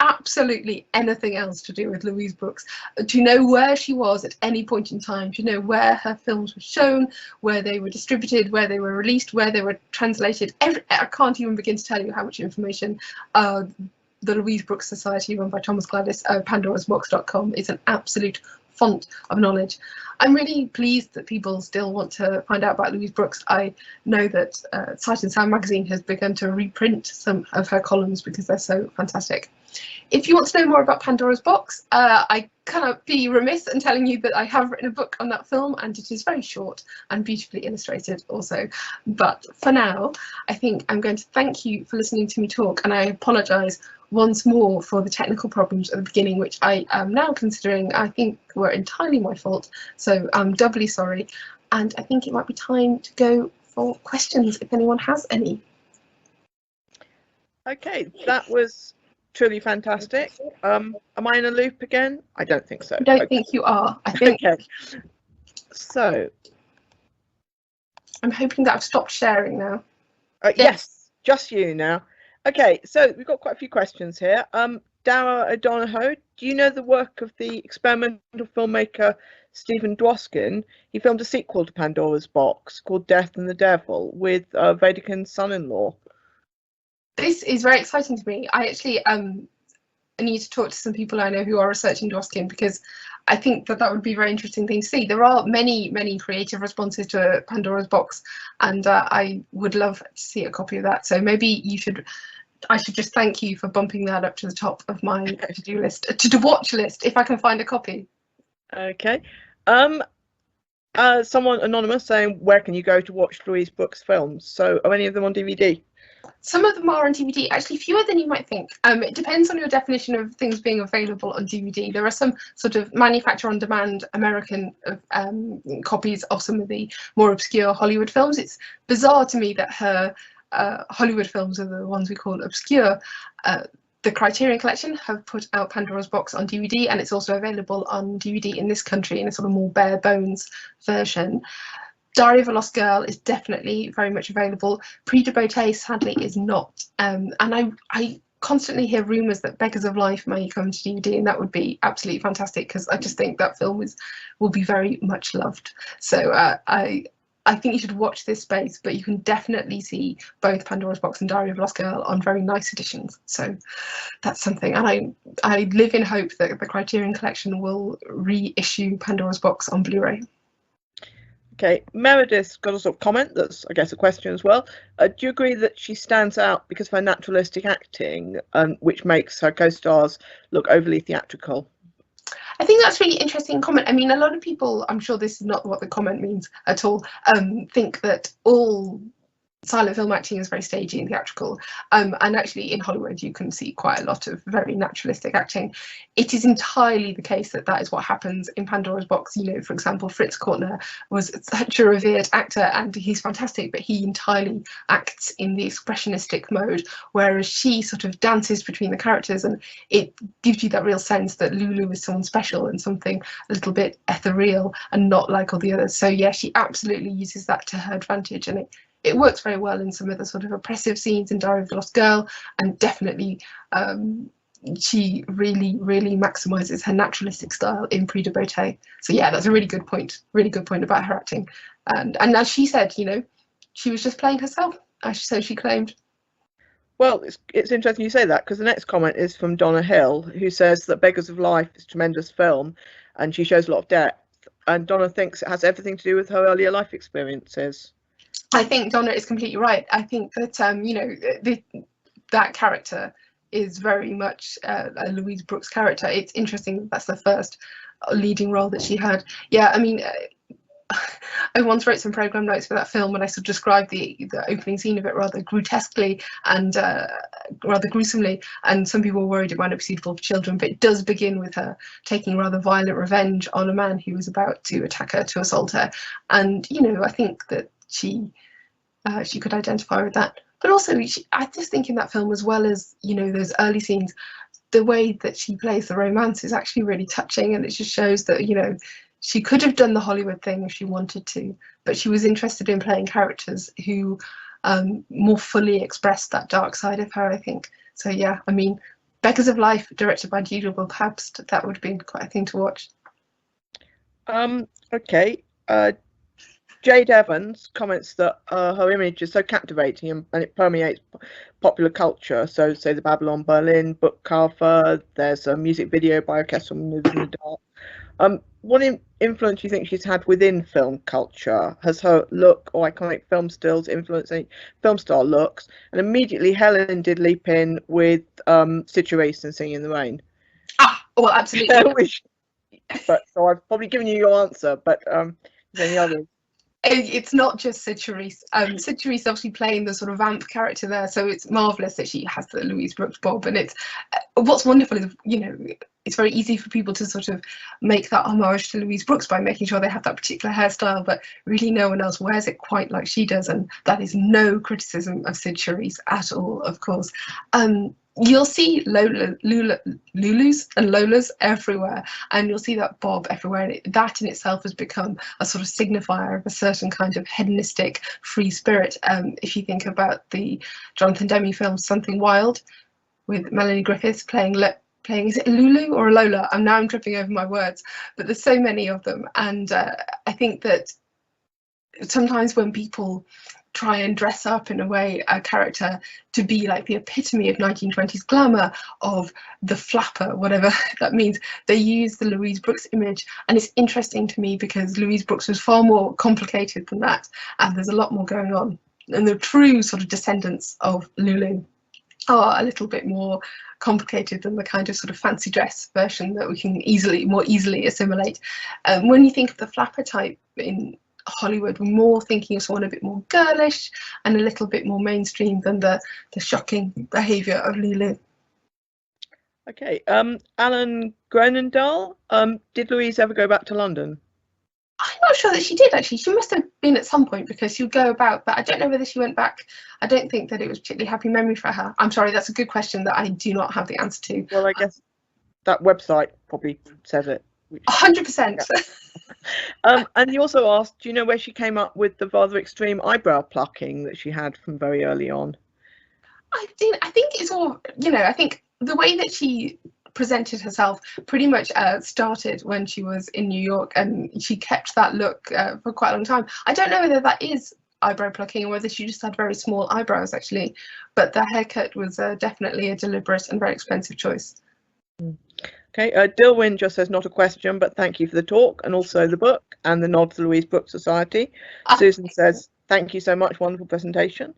absolutely anything else to do with Louise Brooks, to know where she was at any point in time, to know where her films were shown, where they were distributed, where they were released, where they were translated, I can't even begin to tell you how much information the Louise Brooks Society, run by Thomas Gladys, pandorasbox.com, is an absolute font of knowledge. I'm really pleased that people still want to find out about Louise Brooks. I know that Sight and Sound magazine has begun to reprint some of her columns because they're so fantastic. If you want to know more about Pandora's Box, I cannot be remiss in telling you that I have written a book on that film, and it is very short and beautifully illustrated also. But for now, I think I'm going to thank you for listening to me talk, and I apologise once more for the technical problems at the beginning, which I am now considering I think were entirely my fault, so I'm doubly sorry, and I think it might be time to go for questions if anyone has any. Okay, that was truly fantastic. Am I in a loop again? I don't think so. I don't think you are. I think. Okay. So. I'm hoping that I've stopped sharing now. Yes, just you now. Okay, so we've got quite a few questions here. Dara O'Donohoe, do you know the work of the experimental filmmaker Stephen Dwoskin? He filmed a sequel to Pandora's Box called Death and the Devil with Vedican's son-in-law. This is very exciting to me. I actually need to talk to some people I know who are researching Dwoskin, because I think that that would be a very interesting thing to see. There are many creative responses to Pandora's Box, and I would love to see a copy of that. So maybe I should just thank you for bumping that up to the top of my to-do list, to watch list, if I can find a copy. Okay. Someone anonymous saying, where can you go to watch Louise Brooks films? So are any of them on DVD? Some of them are on DVD, actually fewer than you might think. It depends on your definition of things being available on DVD. There are some sort of manufacture-on-demand American copies of some of the more obscure Hollywood films. It's bizarre to me that her Hollywood films are the ones we call obscure. The Criterion collection have put out Pandora's Box on DVD, and it's also available on DVD in this country in a sort of more bare bones version. Diary of a Lost Girl is definitely very much available. Prix de Beauté sadly is not. And I constantly hear rumours that Beggars of Life may come to DVD, and that would be absolutely fantastic, because I just think that film will be very much loved. So I think you should watch this space, but you can definitely see both Pandora's Box and Diary of a Lost Girl on very nice editions. So that's something. And I live in hope that the Criterion collection will reissue Pandora's Box on Blu-ray. Okay, Meredith's got a sort of comment that's, I guess, a question as well. Do you agree that she stands out because of her naturalistic acting, which makes her co-stars look overly theatrical? I think that's a really interesting comment. I mean, a lot of people, I'm sure this is not what the comment means at all, think that all silent film acting is very stagey and theatrical, and actually in Hollywood you can see quite a lot of very naturalistic acting. It is entirely the case that that is what happens in Pandora's Box. You know, for example, Fritz Kortner was such a revered actor and he's fantastic, but he entirely acts in the expressionistic mode, whereas she sort of dances between the characters, and it gives you that real sense that Lulu is someone special and something a little bit ethereal and not like all the others. So yeah, she absolutely uses that to her advantage, and it works very well in some of the sort of oppressive scenes in Diary of the Lost Girl, and definitely she really maximizes her naturalistic style in Prix de Beauté. So yeah, that's a really good point about her acting. And as she said, you know, she was just playing herself, so she claimed. Well, it's interesting you say that, because the next comment is from Donna Hill, who says that Beggars of Life is a tremendous film and she shows a lot of depth, and Donna thinks it has everything to do with her earlier life experiences. I think Donna is completely right. I think that you know, that character is very much a Louise Brooks character. It's interesting that that's the first leading role that she had. Yeah, I mean, I once wrote some program notes for that film, and I sort of described the opening scene of it rather grotesquely and rather gruesomely, and some people were worried it might not be suitable for children, but it does begin with her taking rather violent revenge on a man who was about to attack her, to assault her. And you know, I think that she could identify with that, but also I just think in that film, as well as, you know, those early scenes, the way that she plays the romance is actually really touching, and it just shows that, you know, she could have done the Hollywood thing if she wanted to, but she was interested in playing characters who more fully expressed that dark side of her, I think. So yeah, I mean, Beggars of Life, directed by Julia Wilpabst, that would be quite a thing to watch. Okay. Jade Evans comments that her image is so captivating and it permeates popular culture. So, say the Babylon Berlin book cover, there's a music video by Orchestral Maneuvers in the Dark. What influence do you think she's had within film culture? Has her look or iconic film stills influenced any film star looks? And immediately Helen did leap in with Situation and Singing in the Rain. Ah, well, absolutely. But so I've probably given you your answer, but any others? It's not just Sid Charisse. Sid Charisse obviously playing the sort of vamp character there, so it's marvellous that she has the Louise Brooks bob. And it's what's wonderful is, you know, it's very easy for people to sort of make that homage to Louise Brooks by making sure they have that particular hairstyle, but really no one else wears it quite like she does, and that is no criticism of Sid Charisse at all, of course. You'll see Lulus and Lolas everywhere, and you'll see that bob everywhere, and that in itself has become a sort of signifier of a certain kind of hedonistic free spirit. If you think about the Jonathan Demme film Something Wild, with Melanie Griffith playing, is it Lulu or a Lola? I'm tripping over my words, but there's so many of them, and I think that sometimes when people try and dress up in a way a character to be like the epitome of 1920s glamour, of the flapper, whatever that means. They use the Louise Brooks image, and it's interesting to me because Louise Brooks was far more complicated than that, and there's a lot more going on. And the true sort of descendants of Lulu are a little bit more complicated than the kind of sort of fancy dress version that we can more easily assimilate. When you think of the flapper type in Hollywood, we're more thinking of someone a bit more girlish and a little bit more mainstream than the shocking behaviour of Lulu. Okay, Alan Grenendal, did Louise ever go back to London? I'm not sure that she did, actually. She must have been at some point, because she would go about, but I don't know whether she went back. I don't think that it was particularly happy memory for her. I'm sorry, that's a good question that I do not have the answer to. Well, I guess that website probably says it. 100%. And you also asked, do you know where she came up with the rather extreme eyebrow plucking that she had from very early on? I think it's all, I think the way that she presented herself pretty much started when she was in New York, and she kept that look for quite a long time. I don't know whether that is eyebrow plucking or whether she just had very small eyebrows, actually, but the haircut was definitely a deliberate and very expensive choice. Okay, Dilwyn just says not a question, but thank you for the talk and also the book and the nod to the Louise Brooks Society. Susan says thank you so much, wonderful presentation.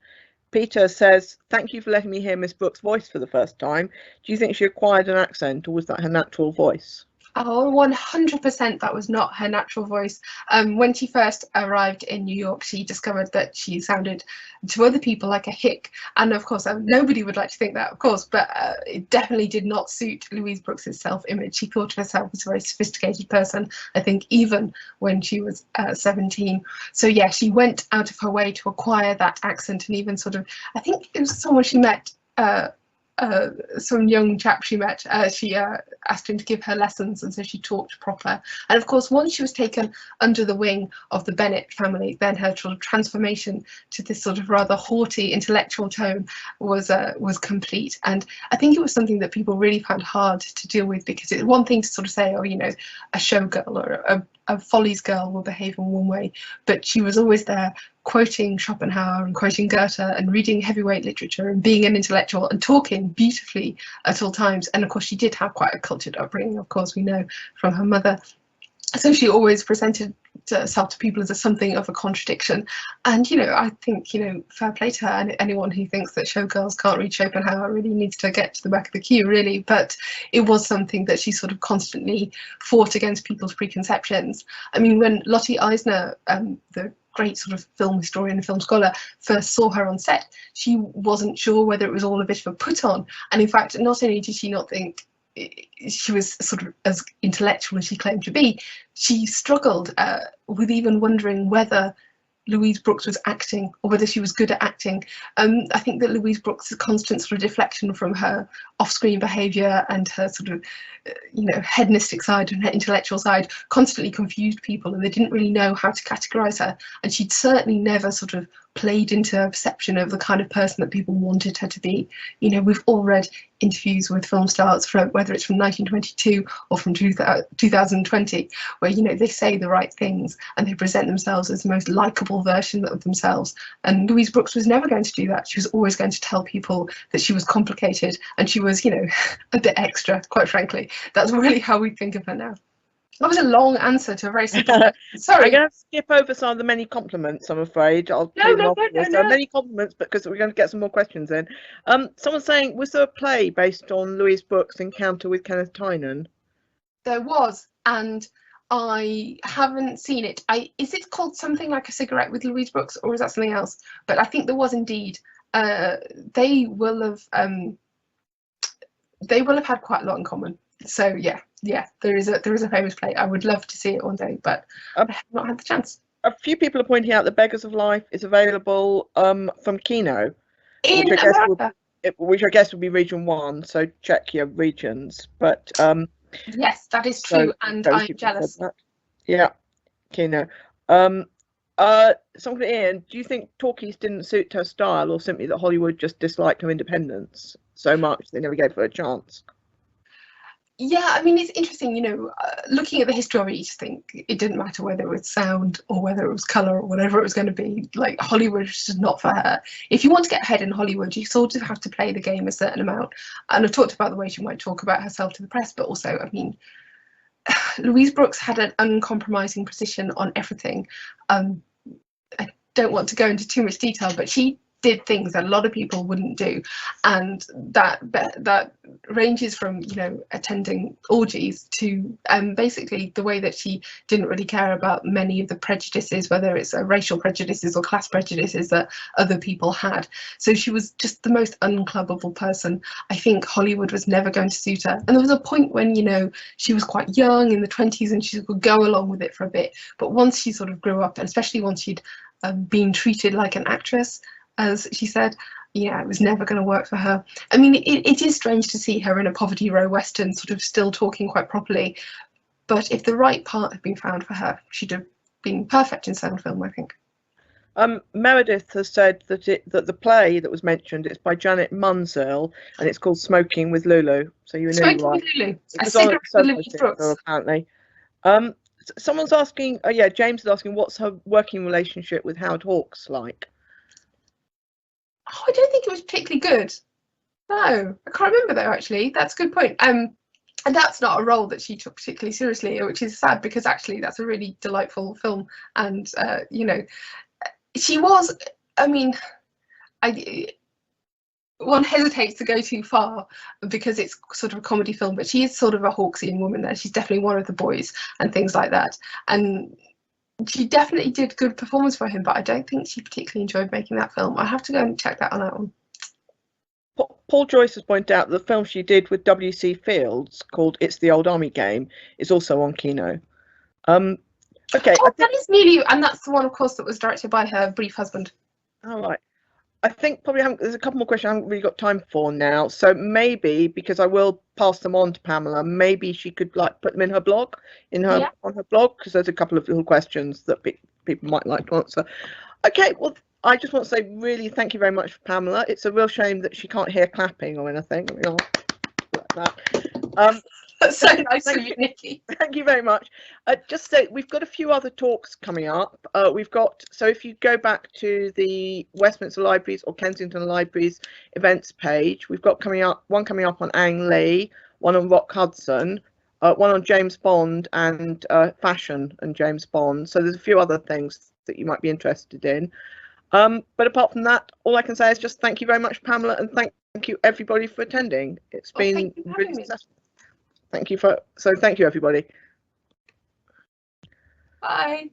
Peter says, thank you for letting me hear Miss Brooks' voice for the first time. Do you think she acquired an accent, or was that her natural voice? Oh, 100% that was not her natural voice. When she first arrived in New York, she discovered that she sounded to other people like a hick. And of course, nobody would like to think that, of course, but it definitely did not suit Louise Brooks' self-image. She thought of herself as a very sophisticated person, I think, even when she was 17. So yeah, she went out of her way to acquire that accent, and even sort of, I think it was someone she met, some young chap she met, she asked him to give her lessons, and so she talked proper. And of course, once she was taken under the wing of the Bennett family, then her sort of transformation to this sort of rather haughty intellectual tone was complete. And I think it was something that people really found hard to deal with, because it's one thing to sort of say, oh, a showgirl or a Follies girl will behave in one way, but she was always there quoting Schopenhauer and quoting Goethe and reading heavyweight literature and being an intellectual and talking beautifully at all times. And of course, she did have quite a cultured upbringing, of course, we know from her mother. So she always presented herself to people as something of a contradiction. And, I think, fair play to her, and anyone who thinks that showgirls can't read Schopenhauer really needs to get to the back of the queue, really. But it was something that she sort of constantly fought against people's preconceptions. I mean, when Lottie Eisner, the great sort of film historian and film scholar, first saw her on set, she wasn't sure whether it was all a bit of a put on. And in fact, not only did she not think she was sort of as intellectual as she claimed to be, she struggled with even wondering whether Louise Brooks was acting or whether she was good at acting. I think that Louise Brooks' constant sort of deflection from her off-screen behaviour and her sort of, hedonistic side and her intellectual side constantly confused people, and they didn't really know how to categorise her. And she'd certainly never sort of played into her perception of the kind of person that people wanted her to be. We've all read interviews with film stars, from whether it's from 1922 or from 2020, where they say the right things and they present themselves as the most likable version of themselves. And Louise Brooks was never going to do that. She was always going to tell people that she was complicated and she was, a bit extra, quite frankly. That's really how we think of her now. That was a long answer to a very simple question. Sorry. I'm going to skip over some of the many compliments, I'm afraid. I'll play them off. There are many compliments, because we're going to get some more questions in. Someone's saying, was there a play based on Louise Brooks' encounter with Kenneth Tynan? There was, and I haven't seen it. Is it called something like A Cigarette with Louise Brooks, or is that something else? But I think there was indeed. They will have had quite a lot in common. So yeah, there is a famous play. I would love to see it one day, but I have not had the chance. A few people are pointing out that Beggars of Life is available from Kino, In America. which I guess would be Region 1. So check your regions. But yes, that is true, and I'm jealous. Yeah, Kino. Someone in, do you think talkies didn't suit her style, or simply that Hollywood just disliked her independence so much they never gave her a chance? Yeah, I mean, it's interesting, you know, looking at the history of it, you just think it didn't matter whether it was sound or whether it was colour or whatever it was going to be. Like, Hollywood was just not for her. If you want to get ahead in Hollywood, you sort of have to play the game a certain amount. And I've talked about the way she might talk about herself to the press, but also, I mean, Louise Brooks had an uncompromising position on everything. I don't want to go into too much detail, but she did things that a lot of people wouldn't do, and that ranges from, you know, attending orgies to basically the way that she didn't really care about many of the prejudices, whether it's racial prejudices or class prejudices that other people had. So she was just the most unclubbable person. I think Hollywood was never going to suit her, and there was a point when, you know, she was quite young in the 20s and she could go along with it for a bit, but once she sort of grew up, and especially once she'd been treated like an actress, as she said, yeah, it was never going to work for her. I mean, it is strange to see her in a Poverty Row Western sort of still talking quite properly, but if the right part had been found for her, she'd have been perfect in sound film, I think. Meredith has said that the play that was mentioned is by Janet Munzil and it's called Smoking with Lulu. So you know, Smoking right? with Lulu. It A was on cigarette with Louise Brooks. apparently. Someone's asking. Oh yeah, James is asking, what's her working relationship with Howard Hawks like? Oh, I don't think it was particularly good. No, I can't remember though, actually. That's a good point. And that's not a role that she took particularly seriously, which is sad because actually that's a really delightful film. And, you know, she was, I mean, one hesitates to go too far because it's sort of a comedy film, but she is sort of a Hawksian woman there. She's definitely one of the boys and things like that. And she definitely did good performance for him, but I don't think she particularly enjoyed making that film. I have to go and check that on out one. Paul Joyce has pointed out the film she did with W.C. Fields called It's the Old Army Game is also on Kino. Okay. Oh, that is nearly, and that's the one, of course, that was directed by her brief husband. All right. I think probably there's a couple more questions I haven't really got time for now. So maybe, because I will pass them on to Pamela, maybe she could like put them in her blog, on her blog, because there's a couple of little questions that people might like to answer. Okay, well, I just want to say really thank you very much for Pamela. It's a real shame that she can't hear clapping or anything. You know, like that. That's so nice of you, Nikki. Thank you very much. Just say we've got a few other talks coming up. So if you go back to the Westminster Libraries or Kensington Libraries events page, we've got one coming up on Ang Lee, one on Rock Hudson, one on James Bond and fashion and James Bond. So there's a few other things that you might be interested in. But apart from that, all I can say is just thank you very much, Pamela, and thank you everybody for attending. It's been really successful. Thank you everybody. Bye.